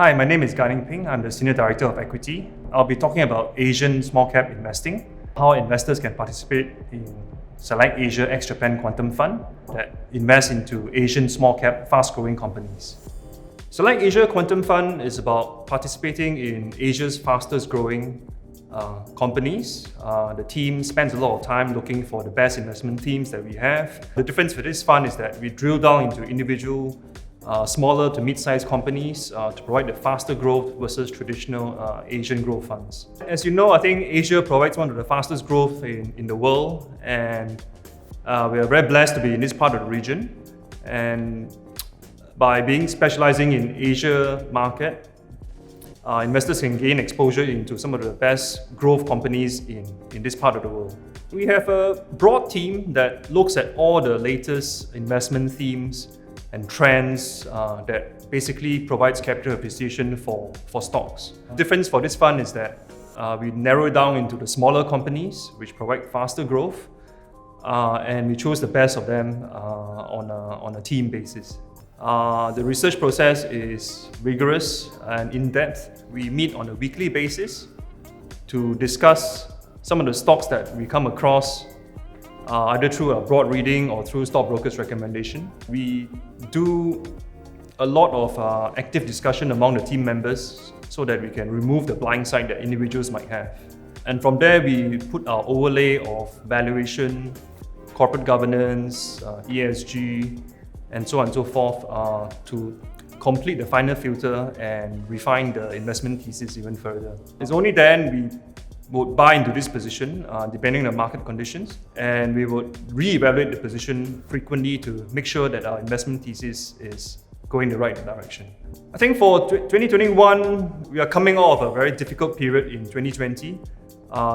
Hi, my name is Gan Eng Peng. I'm the Senior Director of Equity. I'll be talking about Asian small cap investing, how investors can participate in Select Asia ex-Japan Quantum Fund that invests into Asian small cap fast-growing companies. Select Asia Quantum Fund is about participating in Asia's fastest growing companies. The team spends a lot of time looking for the best investment themes that we have. The difference with this fund is that we drill down into individual smaller to mid-sized companies to provide the faster growth versus traditional Asian growth funds. As you know, I think Asia provides one of the fastest growth in the world, and we are very blessed to be in this part of the region. And by specializing in Asia market, investors can gain exposure into some of the best growth companies in this part of the world. We have a broad team that looks at all the latest investment themes and trends that basically provides capital appreciation for stocks. The difference for this fund is that we narrow it down into the smaller companies which provide faster growth, and we chose the best of them on a team basis. The research process is rigorous and in-depth. We meet on a weekly basis to discuss some of the stocks that we come across either through a broad reading or through stockbrokers' recommendation. We do a lot of active discussion among the team members so that we can remove the blind side that individuals might have. And from there, we put our overlay of valuation, corporate governance, ESG, and so on and so forth to complete the final filter and refine the investment thesis even further. It's only then we would buy into this position depending on the market conditions, and we would re-evaluate the position frequently to make sure that our investment thesis is going the right direction. I think for 2021, we are coming out of a very difficult period in 2020.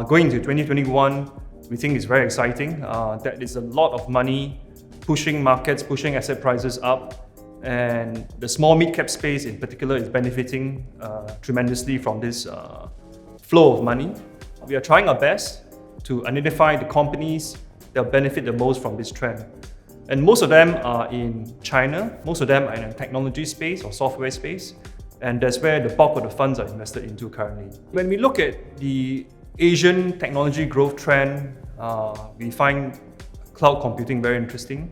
Going into 2021, we think it's very exciting. There is a lot of money pushing markets, pushing asset prices up, and the small mid-cap space in particular is benefiting tremendously from this flow of money. We are trying our best to identify the companies that will benefit the most from this trend. And most of them are in China, most of them are in the technology space or software space, and that's where the bulk of the funds are invested into currently. When we look at the Asian technology growth trend, we find cloud computing very interesting.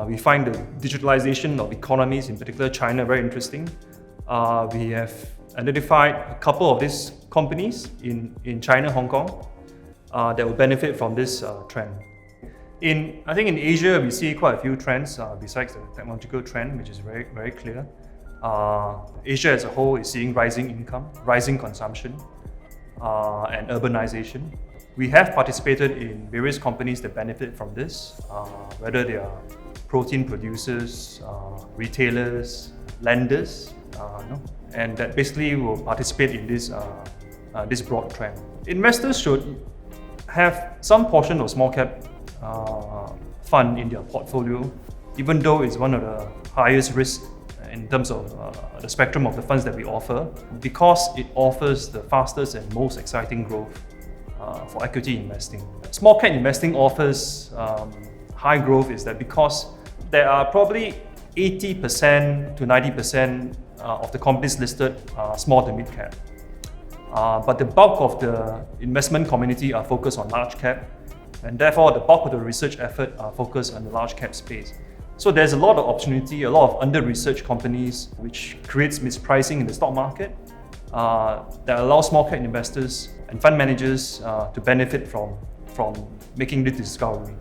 We find the digitalization of economies, in particular China, very interesting. We have identified a couple of these companies in China, Hong Kong, that will benefit from this trend. I think in Asia, we see quite a few trends besides the technological trend, which is very, very clear. Asia as a whole is seeing rising income, rising consumption, and urbanization. We have participated in various companies that benefit from this, whether they are protein producers, retailers, lenders, and that basically will participate in this broad trend. Investors should have some portion of small cap fund in their portfolio, even though it's one of the highest risk in terms of the spectrum of the funds that we offer, because it offers the fastest and most exciting growth for equity investing. Small cap investing offers high growth is that because there are probably 80% to 90% of the companies listed are small to mid cap. But the bulk of the investment community are focused on large cap, and therefore the bulk of the research effort are focused on the large cap space. So there's a lot of opportunity, a lot of under-researched companies, which creates mispricing in the stock market that allows small cap investors and fund managers to benefit from making this discovery.